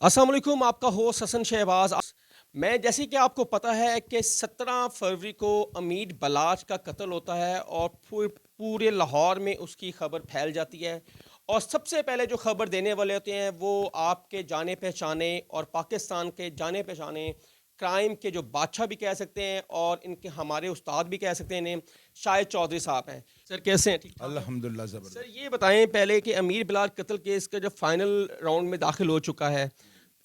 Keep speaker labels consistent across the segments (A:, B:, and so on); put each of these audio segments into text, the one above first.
A: अस्सलाम वालेकुम, आपका होस्ट हसन शहबाज। मैं जैसे कि आपको पता है कि 17 फरवरी को अमीर बलाच का कत्ल होता है और पूरे लाहौर में उसकी खबर फैल जाती है। और सबसे पहले जो खबर देने वाले होते हैं वो आपके जाने पहचाने और पाकिस्तान के जाने पहचाने क्राइम के जो बादशाह भी कह सकते हैं और इनके हमारे उस्ताद भी कह सकते हैं, इन्हें शाहिद चौधरी साहब हैं। सर कैसे हैं? ठीक ठाक हैं?
B: अल्हम्दुलिल्लाह
A: सर
B: ज़बरदस्त।
A: ये बताएं पहले कि अमीर बिलाल कत्ल केस का जब फाइनल राउंड में दाखिल हो चुका है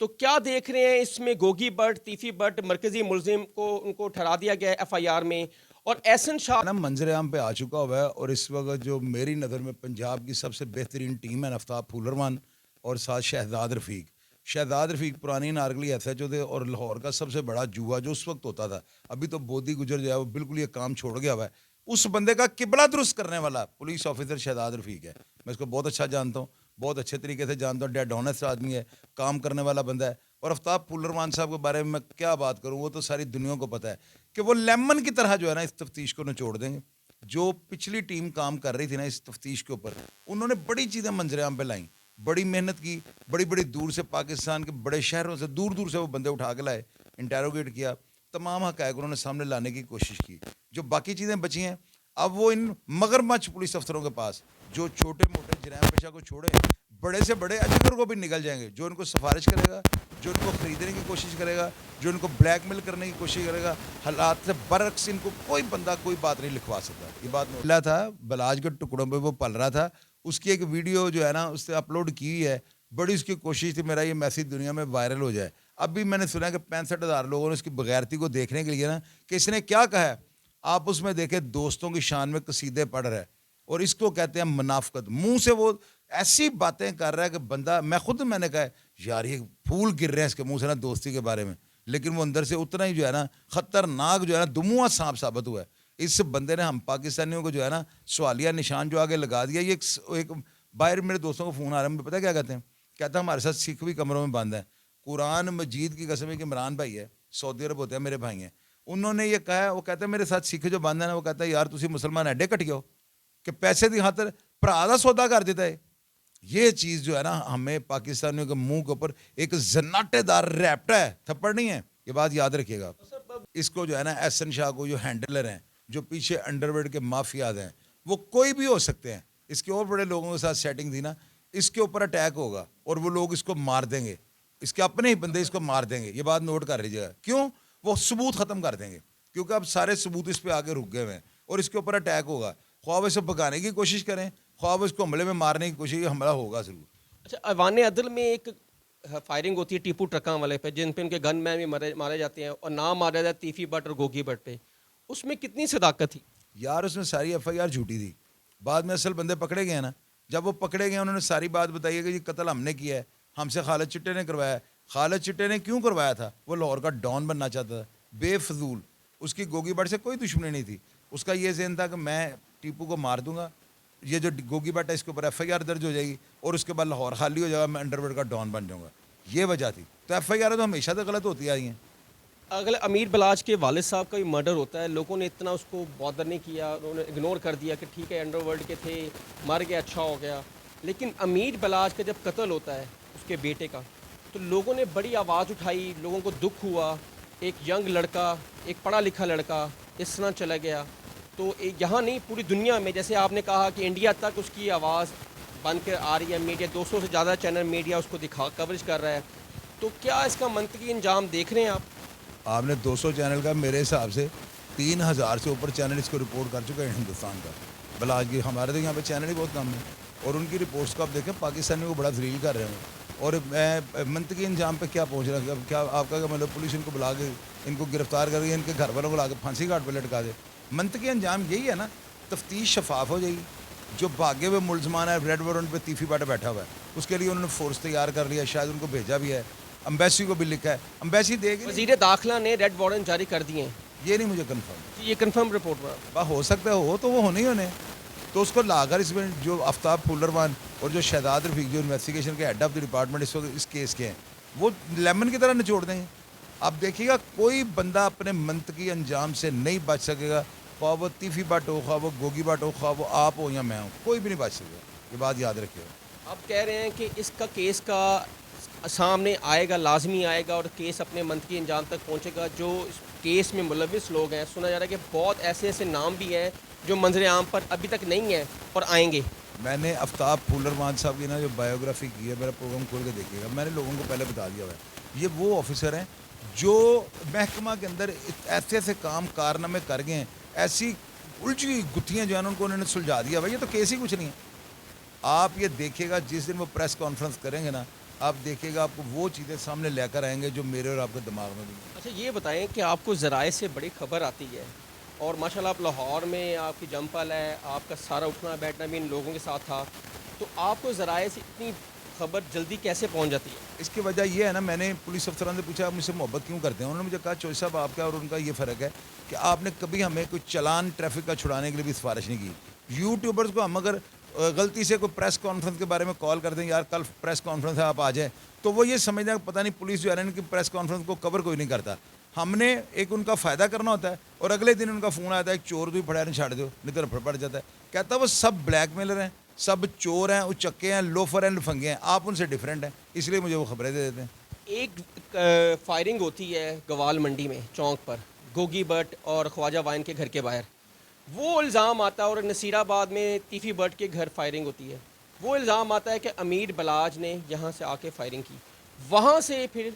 A: तो क्या देख रहे हैं इसमें? गोगी भट्ट, तीफी भट्ट मरकजी मुलजिम को उनको ठहरा दिया गया है एफआईआर में, और एहसन शाह
B: ना मंजर आम पे आ चुका हुआ है और इस वक्त जो मेरी नज़र में पंजाब की सबसे बेहतरीन टीम है आफ्ताब फूलरमान और साथ शहजाद रफ़ीक। शहजाद रफ़ीक पुरानी नारगली एसएचओ थे और लाहौर का सबसे बड़ा जुआ जो उस वक्त होता था, अभी तो बोधी गुजर जो है वो बिल्कुल ये काम छोड़ गया हुआ है। उस बंदे का किबला दुरुस्त करने वाला पुलिस ऑफिसर शहजाद रफ़ीक है। मैं इसको बहुत अच्छा जानता हूँ, बहुत अच्छे तरीके से जानता हूँ। डेड ऑनेस्ट आदमी है, काम करने वाला बंदा है। और आफ्ताब फूलरमान साहब के बारे में मैं क्या बात करूँ, वो तो सारी दुनिया को पता है कि वो लेमन की तरह जो है ना इस तफ्तीश को निचोड़ देंगे। जो पिछली टीम काम कर रही थी ना इस तफ्तीश के ऊपर, उन्होंने बड़ी चीज़ें मंजरेआम पे लाई, बड़ी मेहनत की, बड़ी बड़ी दूर से पाकिस्तान के बड़े शहरों से दूर दूर से वो बंदे उठा के लाए, इंटेरोगेट किया, तमाम हक़ाइक़ उन्होंने सामने लाने की कोशिश की। जो बाकी चीज़ें बची हैं अब वो इन मगरमच्छ पुलिस अफसरों के पास, जो छोटे मोटे जराइम पेशा को छोड़े बड़े से बड़े अजगर को भी निकल जाएंगे, जो इनको सिफारिश करेगा, जो इनको ख़रीदने की कोशिश करेगा, जो इनको ब्लैकमेल करने की कोशिश करेगा, हालात से बरक्स इनको कोई बंदा कोई बात नहीं लिखवा सकता। ये बात मिला था बलाज के टुकड़ों पे वो पल रहा था, उसकी एक वीडियो जो है ना उसने अपलोड की हुई है, बड़ी उसकी कोशिश थी मेरा ये मैसेज दुनिया में वायरल हो जाए। अब भी मैंने सुना कि 65,000 लोगों ने उसकी बगैरती को देखने के लिए ना कि इसने क्या कहा है, आप उसमें देखें दोस्तों की शान में कसीदे पढ़ रहा है और इसको कहते हैं मुनाफकत। मुंह से वो ऐसी बातें कर रहा है कि बंदा, मैंने कहा है यार ये फूल गिर रहे हैं इसके मुंह से ना दोस्ती के बारे में, लेकिन वो अंदर से उतना ही जो है ना खतरनाक जो है ना दुमुआ सांप साबित हुआ है। इस बंदे ने हम पाकिस्तानियों को जो है ना सवालिया निशान जो आगे लगा दिया। ये एक बाहर मेरे दोस्तों को फ़ोन आ रहा है, पता क्या कहते हैं, कहता है हमारे साथ सिख भी कमरों में बंद है। कुरान मजीद की कसम है कि इमरान भाई है, सऊदी अरब होते हैं मेरे भाई हैं, उन्होंने ये कहा है, वो कहते हैं मेरे साथ सिख जो बंद है ना, वो कहता है यार तुसी मुसलमान एडे कट गए हो कि पैसे की खातर भरा का सौदा कर देता है। ये चीज़ जो है ना हमें पाकिस्तानियों के मुंह के ऊपर एक जन्नाटेदार रैप्टा है, थप्पड़ नहीं है, ये बात याद रखिएगा। इसको जो है ना एहसन शाह को जो हैंडलर हैं, जो पीछे अंडरवर्ल्ड के माफियाज हैं, वो कोई भी हो सकते हैं। इसके और बड़े लोगों के साथ सेटिंग थी ना, इसके ऊपर अटैक होगा और वो लोग इसको मार देंगे, इसके अपने ही बंदे इसको मार देंगे। ये बात नोट कर लीजिएगा। क्यों? वो सबूत ख़त्म कर देंगे, क्योंकि अब सारे सबूत इस पे आगे रुक गए हुए हैं और इसके ऊपर अटैक होगा। ख्वाब इसे भगाने की कोशिश करें, ख्वाब इसको हमले में मारने की कोशिश, हमला होगा ज़रूर।
A: अच्छा, अवान अदल में एक फायरिंग होती है टीपू ट्रका वाले पे, जिन पे उनके गन मैन भी मारे जाते हैं और नाम मारा जाता है तीफी भट्ट और गोगी भट्ट पे, उसमें कितनी सदाकत थी?
B: यार उसमें सारी एफआईआर झूठी थी। बाद में असल बंदे पकड़े गए ना, जब वो पकड़े गए उन्होंने सारी बात बताई है कि ये कत्ल हमने किया है, हमसे खालिद चिट्टे ने करवाया है। खालिद चिट्टे ने क्यों करवाया था? वो लाहौर का डॉन बनना चाहता था, बेफजूल। उसकी गोगी भट्ट से कोई दुश्मनी नहीं थी, उसका ये ज़हन था कि मैं टीपू को मार दूंगा, ये जो गोगी भट्ट है इसके ऊपर एफआईआर दर्ज हो जाएगी और उसके बाद लाहौर खाली हो जाएगा, मैं अंडरवर्ल्ड का डॉन बन जाऊँगा। ये वजह थी। तो एफआईआर तो हमेशा से गलत होती आई हैं।
A: अगले अमीर बलाच के वालिद साहब का भी मर्डर होता है, लोगों ने इतना उसको बॉदर नहीं किया, उन्होंने इग्नोर कर दिया कि ठीक है अंडरवर्ल्ड के थे, मर गया, अच्छा हो गया। लेकिन अमीर बलाच का जब कत्ल होता है उसके बेटे का, तो लोगों ने बड़ी आवाज़ उठाई, लोगों को दुख हुआ। एक यंग लड़का, एक पढ़ा लिखा लड़का इस तरह चला गया। तो यहाँ नहीं, पूरी दुनिया में, जैसे आपने कहा कि इंडिया तक उसकी आवाज़ बन कर आ रही है, मीडिया 200 से ज़्यादा चैनल मीडिया उसको कवरेज कर रहा है। तो क्या इसका मंतकी अंजाम देख रहे हैं आप?
B: आपने 200 चैनल का, मेरे हिसाब से 3000 से ऊपर चैनल इसको रिपोर्ट कर चुका है हिंदुस्तान का। बलाज की हमारे तो यहाँ पे चैनल ही बहुत कम है और उनकी रिपोर्ट्स को आप देखें, पाकिस्तानियों को बड़ा जलील कर रहे हैं। और मंतकी अंजाम पे क्या पहुँच रहा है? क्या आपका क्या मतलब पुलिस इनको बुला के इनको गिरफ्तार करके इनके घर वालों को ला के फांसी घाट पर लटका दे? मंतकी अंजाम यही है ना, तफ्तीश शफाफ हो जाएगी। जो भागे हुए मुलजमान है, रेड वारंट पे तीफी भट्ट बैठा हुआ है, उसके लिए उन्होंने फोर्स तैयार कर लिया, शायद उनको भेजा भी है, अम्बेसी को भी लिखा है, अम्बेसी देगी।
A: वज़ीर दाखिला ने रेड वारंट जारी कर दिए हैं,
B: ये नहीं मुझे कन्फर्म,
A: ये कंफर्म रिपोर्ट हुआ।
B: हो सकता है हो, तो वो होने ही होने। तो उसको लाकर इसमें जो आफ्ताब फूलरमान और जो शहजाद रफ़ीक जो इन्वेस्टिगेशन के हेड ऑफ द डिपार्टमेंट इस वक्त इस केस के हैं, वो लेमन की तरह निचोड़ देंगे। आप देखिएगा कोई बंदा अपने मंतकी अंजाम से नहीं बच सकेगा। خواہ وہ تیفی بٹ ہو، خواہ وہ گوگی بٹ ہو، خواہ وہ آپ ہو یا میں ہوں، کوئی بھی نہیں بچ سکتا. یہ بات یاد رکھیے.
A: آپ کہہ رہے ہیں کہ اس کا کیس کا سامنے آئے گا، لازمی آئے گا، اور کیس اپنے منطقی انجام تک پہنچے گا. جو اس کیس میں ملوث لوگ ہیں، سنا جا رہا ہے کہ بہت ایسے ایسے نام بھی ہیں جو منظر عام پر ابھی تک نہیں ہیں اور آئیں گے.
B: میں نے آفتاب پھولرمان صاحب کی نا جو بایوگرافی کی ہے، میرا پروگرام کھول کے دیکھیے گا. میں نے لوگوں کو پہلے بتا دیا ہوا ہے، یہ وہ آفیسر ہیں جو محکمہ کے اندر ایسے ایسے کام کارنامے کر گئے ہیں، ایسی الجھی ہوئی گتھیاں جو ہیں ان کو انہوں نے سلجھا دیا. بھائی یہ تو کیس ہی کچھ نہیں ہے. آپ یہ دیکھے گا جس دن وہ پریس کانفرنس کریں گے نا، آپ دیکھے گا آپ کو وہ چیزیں سامنے لے کر آئیں گے جو میرے اور آپ کے دماغ میں بھی نہیں.
A: اچھا یہ بتائیں کہ آپ کو ذرائع سے بڑی خبر آتی ہے، اور ماشاءاللہ آپ لاہور میں آپ کی جم پل ہے، آپ کا سارا اٹھنا بیٹھنا بھی ان لوگوں کے ساتھ تھا، تو آپ کو ذرائع سے اتنی خبر جلدی کیسے پہنچ جاتی ہے؟
B: اس کی وجہ یہ ہے نا، میں نے پولیس افسران سے پوچھا آپ مجھ سے محبت کیوں کرتے ہیں. انہوں نے مجھے کہا چوہی صاحب آپ کا اور ان کا یہ فرق ہے کہ آپ نے کبھی ہمیں کوئی چلان ٹریفک کا چھڑانے کے لیے بھی سفارش نہیں کی. یوٹیوبرز کو ہم اگر غلطی سے کوئی پریس کانفرنس کے بارے میں کال کر دیں، یار کل پریس کانفرنس ہے آپ آ جائیں، تو وہ یہ سمجھنا کہ پتہ نہیں پولیس جو ہے نا ان کی پریس کانفرنس کو کور کوئی نہیں کرتا. ہم نے ایک ان کا فائدہ کرنا ہوتا ہے، اور اگلے دن ان کا فون آتا ہے ایک چور بھی پڑا نہیں چھاڑ دو، نہیں تو رفڑ پڑ جاتا ہے. کہتا ہے وہ سب بلیک میلر ہیں، سب چور ہیں، اچکے ہیں، لوفر ہیں، لفنگے ہیں، آپ ان سے ڈیفرنٹ ہیں، اس لیے مجھے وہ خبریں دے دیتے ہیں.
A: ایک فائرنگ ہوتی ہے گوال منڈی میں چونک پر، گوگی بٹ اور خواجہ وائن کے گھر کے باہر، وہ الزام آتا ہے، اور نصیر آباد میں تیفی بٹ کے گھر فائرنگ ہوتی ہے، وہ الزام آتا ہے کہ امیر بلاج نے یہاں سے آ کے فائرنگ کی. وہاں سے پھر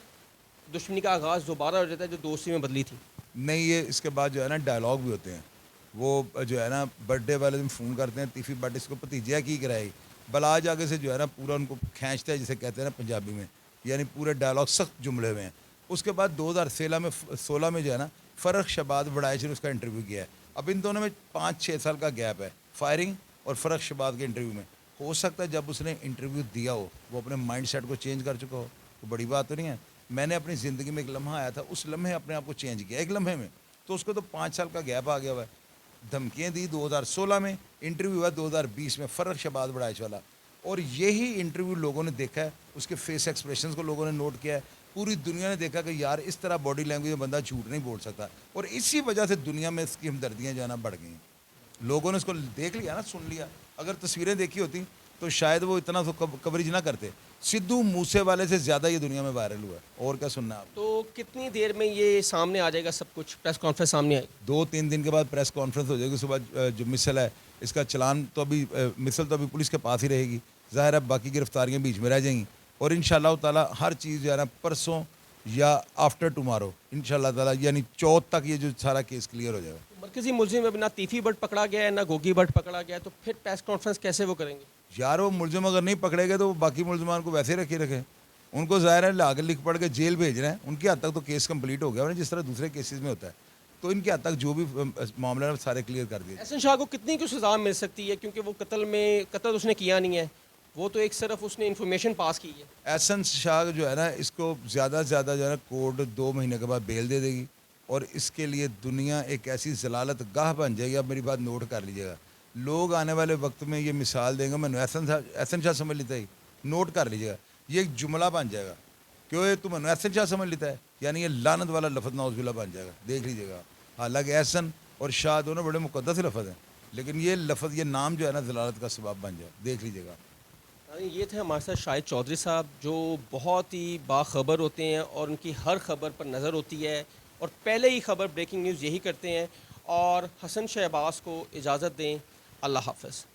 A: دشمنی کا آغاز دوبارہ ہو جاتا ہے جو دوستی میں بدلی تھی.
B: نہیں، یہ اس کے بعد جو ہے نا ڈائلاگ بھی ہوتے ہیں. وہ جو ہے نا برتھ ڈے والے دن فون کرتے ہیں تیفی بٹ اس کو بھتیجا کی کرائی، بلاج آگے سے جو ہے نا پورا ان کو کھینچتا ہے جسے کہتے ہیں نا پنجابی میں، یعنی پورے ڈائلاگ سخت جملے ہوئے ہیں. اس کے بعد 2016 میں جو ہے نا فرق شباد بڑائچ نے اس کا انٹرویو کیا ہے. اب ان دونوں میں 5-6 سال کا گیپ ہے فائرنگ اور فرق شباد کے انٹرویو میں. ہو سکتا ہے جب اس نے انٹرویو دیا ہو وہ اپنے مائنڈ سیٹ کو چینج کر چکا ہو. وہ بڑی بات تو نہیں ہے. میں نے اپنی زندگی میں ایک لمحہ آیا تھا، اس لمحے اپنے آپ کو چینج کیا ایک لمحے میں، تو اس کو تو 5 سال کا گیپ آ گیا ہوا ہے. دھمکیاں دی 2016 میں، انٹرویو ہوا 2020 میں فرق شباد بڑائچ والا، اور یہی انٹرویو لوگوں نے دیکھا ہے، اس کے فیس ایکسپریشنز کو لوگوں نے نوٹ کیا ہے. پوری دنیا نے دیکھا کہ یار اس طرح باڈی لینگویج میں بندہ جھوٹ نہیں بول سکتا، اور اسی وجہ سے دنیا میں اس کی ہمدردیاں جو ہے نا بڑھ گئی ہیں. لوگوں نے اس کو دیکھ لیا نا، سن لیا. اگر تصویریں دیکھی ہوتی تو شاید وہ اتنا تو کوریج نہ کرتے. سدھو موسے والے سے زیادہ یہ دنیا میں وائرل ہوا ہے. اور کیا سننا ہے آپ؟
A: تو کتنی دیر میں یہ سامنے آ جائے گا سب کچھ، پریس کانفرنس سامنے آئے گی؟
B: 2-3 دن کے بعد پریس کانفرنس ہو جائے گی. صبح جو مسل ہے اس کا چلان تو ابھی مسل تو ابھی پولیس کے پاس ہی رہے گی، ظاہر ہے باقی گرفتاریاں بیچ میں رہ جائیں گی. اور انشاءاللہ تعالی ہر چیز جو ہے نا پرسوں یا آفٹر ٹمارو انشاءاللہ تعالی یعنی چوتھ تک یہ جو سارا کیس کلیئر ہو جائے گا.
A: مرکزی ملزم میں نہ تیفی بٹ پکڑا گیا ہے نہ گوگی بٹ پکڑا گیا ہے، تو پھر پریس کانفرنس کیسے وہ کریں گے؟
B: یار وہ ملزم اگر نہیں پکڑے گئے تو وہ باقی ملزمان کو ویسے رکھے. ان کو ظاہر ہے لا کے لکھ پڑھ کے جیل بھیج رہے ہیں. ان کی حد تک تو کیس کمپلیٹ ہو گیا جس طرح دوسرے کیسز میں ہوتا ہے. تو ان کی حد تک جو بھی معاملہ ہے سارے کلیئر کر دیے.
A: احسن شاہ کو کتنی کی سزا مل سکتی ہے، کیونکہ وہ قتل اس نے کیا نہیں ہے، وہ تو ایک صرف اس نے انفارمیشن پاس کی ہے.
B: احسن شاہ جو ہے نا اس کو زیادہ سے زیادہ جو ہے نا کورٹ 2 مہینے کے بعد بیل دے گی، اور اس کے لیے دنیا ایک ایسی ضلالت گاہ بن جائے گی. آپ میری بات نوٹ کر لیجیے گا. لوگ آنے والے وقت میں یہ مثال دیں گے، میں احسن شاہ سمجھ لیتا ہی، نوٹ کر لیجیے گا. یہ ایک جملہ بن جائے گا کہ تم احسن شاہ سمجھ لیتا ہے، یعنی یہ لعنت والا لفظ نعوذ باللہ بن جائے گا. دیکھ لیجیے گا. حالانکہ احسن اور شاہ دونوں بڑے مقدس لفظ ہیں، لیکن یہ لفظ، یہ نام جو ہے نا ضلالت کا سبب بن جائے. دیکھ لیجیے گا.
A: یہ تھے ہمارے ساتھ شاہد چودھری صاحب، جو بہت ہی باخبر ہوتے ہیں اور ان کی ہر خبر پر نظر ہوتی ہے، اور پہلے ہی خبر بریکنگ نیوز یہی کرتے ہیں. اور حسن شہباز کو اجازت دیں. اللہ حافظ.